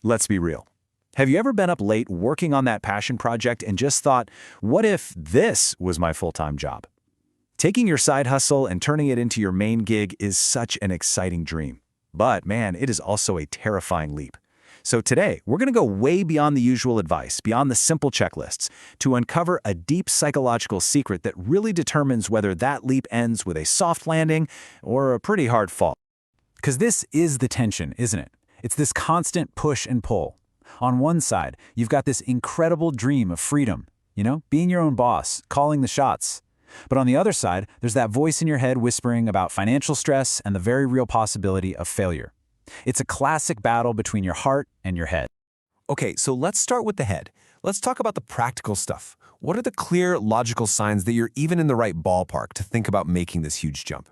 Let's be real. Have you ever been up late working on that passion project and just thought, what if this was my full-time job? Taking your side hustle and turning it into your main gig is such an exciting dream. But man, it is also a terrifying leap. So today, we're going to go way beyond the usual advice, beyond the simple checklists, to uncover a deep psychological secret that really determines whether that leap ends with a soft landing or a pretty hard fall. Because this is the tension, isn't it? It's this constant push and pull. On one side, you've got this incredible dream of freedom, being your own boss, calling the shots. But on the other side, there's that voice in your head whispering about financial stress and the very real possibility of failure. It's a classic battle between your heart and your head. Okay, so let's start with the head. Let's talk about the practical stuff. What are the clear, logical signs that you're even in the right ballpark to think about making this huge jump?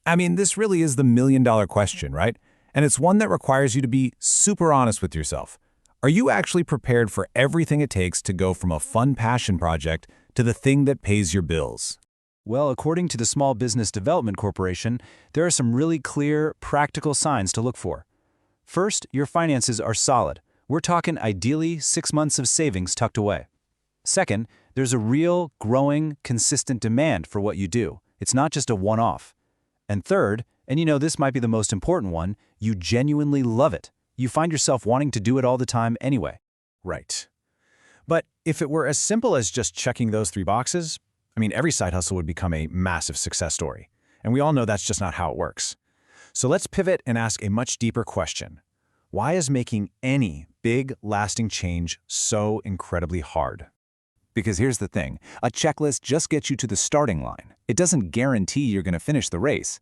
I mean, this really is the million-dollar question, right? And it's one that requires you to be super honest with yourself. Are you actually prepared for everything it takes to go from a fun passion project to the thing that pays your bills? Well, according to the Small Business Development Corporation, there are some really clear, practical signs to look for. First, your finances are solid. We're talking ideally 6 months of savings tucked away. Second, there's a real, growing, consistent demand for what you do. It's not just a one-off. And third, and this might be the most important one, you genuinely love it. You find yourself wanting to do it all the time anyway. Right. But if it were as simple as just checking those 3 boxes, every side hustle would become a massive success story. And we all know that's just not how it works. So let's pivot and ask a much deeper question. Why is making any big, lasting change so incredibly hard? Because here's the thing, a checklist just gets you to the starting line. It doesn't guarantee you're going to finish the race.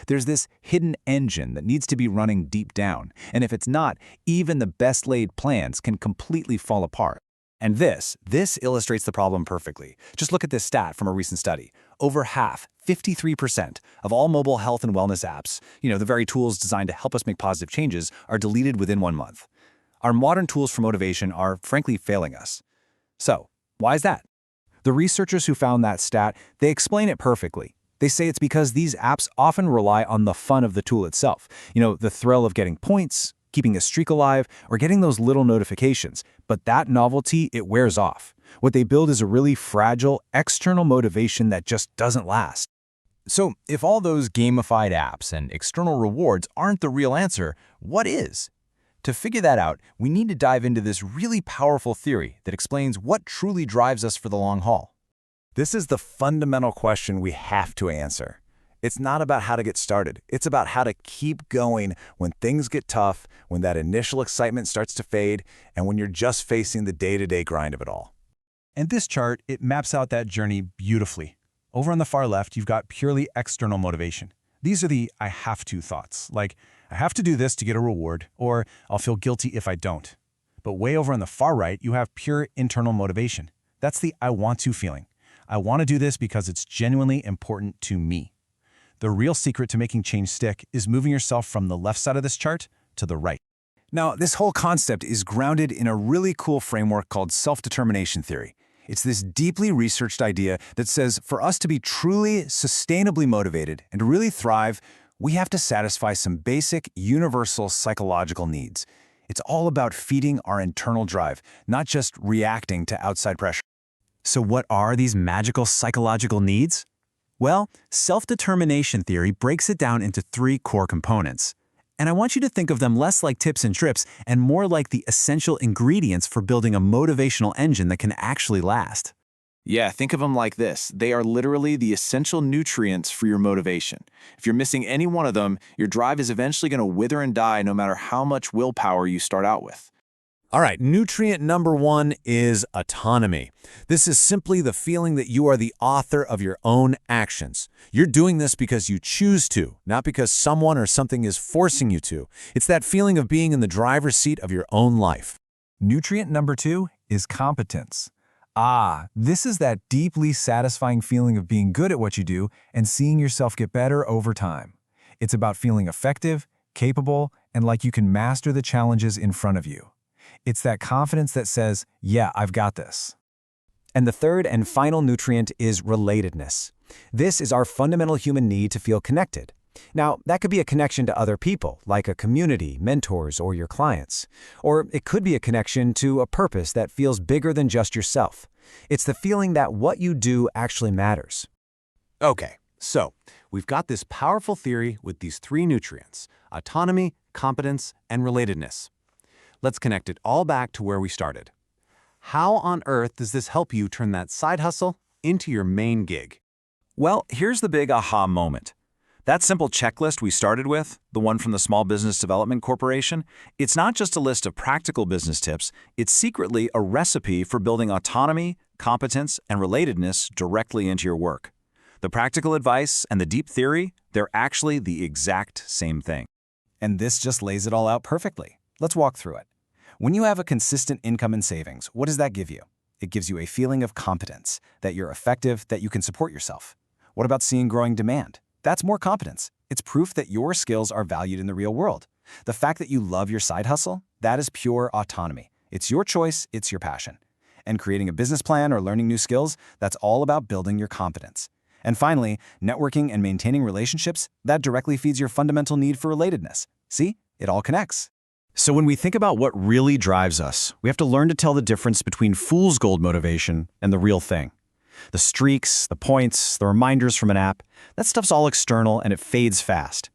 There's this hidden engine that needs to be running deep down, and if it's not, even the best laid plans can completely fall apart. And this illustrates the problem perfectly. Just look at this stat from a recent study. Over half, 53%, of all mobile health and wellness apps, the very tools designed to help us make positive changes, are deleted within 1 month. Our modern tools for motivation are, frankly, failing us. So, why is that? The researchers who found that stat, they explain it perfectly. They say it's because these apps often rely on the fun of the tool itself. The thrill of getting points, keeping a streak alive, or getting those little notifications. But that novelty, it wears off. What they build is a really fragile, external motivation that just doesn't last. So if all those gamified apps and external rewards aren't the real answer, what is? To figure that out, we need to dive into this really powerful theory that explains what truly drives us for the long haul. This is the fundamental question we have to answer. It's not about how to get started. It's about how to keep going when things get tough, when that initial excitement starts to fade, and when you're just facing the day-to-day grind of it all. And this chart, it maps out that journey beautifully. Over on the far left, you've got purely external motivation. These are the I have to thoughts, like I have to do this to get a reward, or I'll feel guilty if I don't. But way over on the far right, you have pure internal motivation. That's the I want to feeling. I want to do this because it's genuinely important to me. The real secret to making change stick is moving yourself from the left side of this chart to the right. Now, this whole concept is grounded in a really cool framework called self-determination theory. It's this deeply researched idea that says for us to be truly, sustainably motivated and to really thrive, we have to satisfy some basic, universal psychological needs. It's all about feeding our internal drive, not just reacting to outside pressure. So what are these magical psychological needs? Well, self-determination theory breaks it down into 3 core components. And I want you to think of them less like tips and trips and more like the essential ingredients for building a motivational engine that can actually last. Yeah, think of them like this. They are literally the essential nutrients for your motivation. If you're missing any one of them, your drive is eventually going to wither and die no matter how much willpower you start out with. All right, nutrient number 1 is autonomy. This is simply the feeling that you are the author of your own actions. You're doing this because you choose to, not because someone or something is forcing you to. It's that feeling of being in the driver's seat of your own life. Nutrient number 2 is competence. This is that deeply satisfying feeling of being good at what you do and seeing yourself get better over time. It's about feeling effective, capable, and like you can master the challenges in front of you. It's that confidence that says, yeah, I've got this. And the third and final nutrient is relatedness. This is our fundamental human need to feel connected. Now, that could be a connection to other people, like a community, mentors, or your clients. Or it could be a connection to a purpose that feels bigger than just yourself. It's the feeling that what you do actually matters. Okay, so we've got this powerful theory with these three nutrients: autonomy, competence, and relatedness. Let's connect it all back to where we started. How on earth does this help you turn that side hustle into your main gig? Well, here's the big aha moment. That simple checklist we started with, the one from the Small Business Development Corporation, it's not just a list of practical business tips, it's secretly a recipe for building autonomy, competence, and relatedness directly into your work. The practical advice and the deep theory, they're actually the exact same thing. And this just lays it all out perfectly. Let's walk through it. When you have a consistent income and savings, what does that give you? It gives you a feeling of competence, that you're effective, that you can support yourself. What about seeing growing demand? That's more competence. It's proof that your skills are valued in the real world. The fact that you love your side hustle, that is pure autonomy. It's your choice, it's your passion. And creating a business plan or learning new skills, that's all about building your competence. And finally, networking and maintaining relationships, that directly feeds your fundamental need for relatedness. See? It all connects. So when we think about what really drives us, we have to learn to tell the difference between fool's gold motivation and the real thing. The streaks, the points, the reminders from an app, that stuff's all external and it fades fast.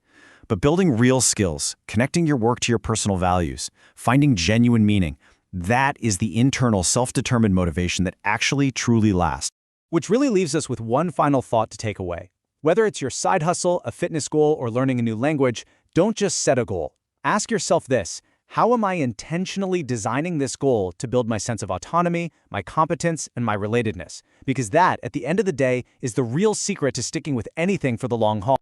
But building real skills, connecting your work to your personal values, finding genuine meaning, that is the internal self-determined motivation that actually truly lasts. Which really leaves us with one final thought to take away. Whether it's your side hustle, a fitness goal, or learning a new language, don't just set a goal. Ask yourself this: how am I intentionally designing this goal to build my sense of autonomy, my competence, and my relatedness? Because that, at the end of the day, is the real secret to sticking with anything for the long haul.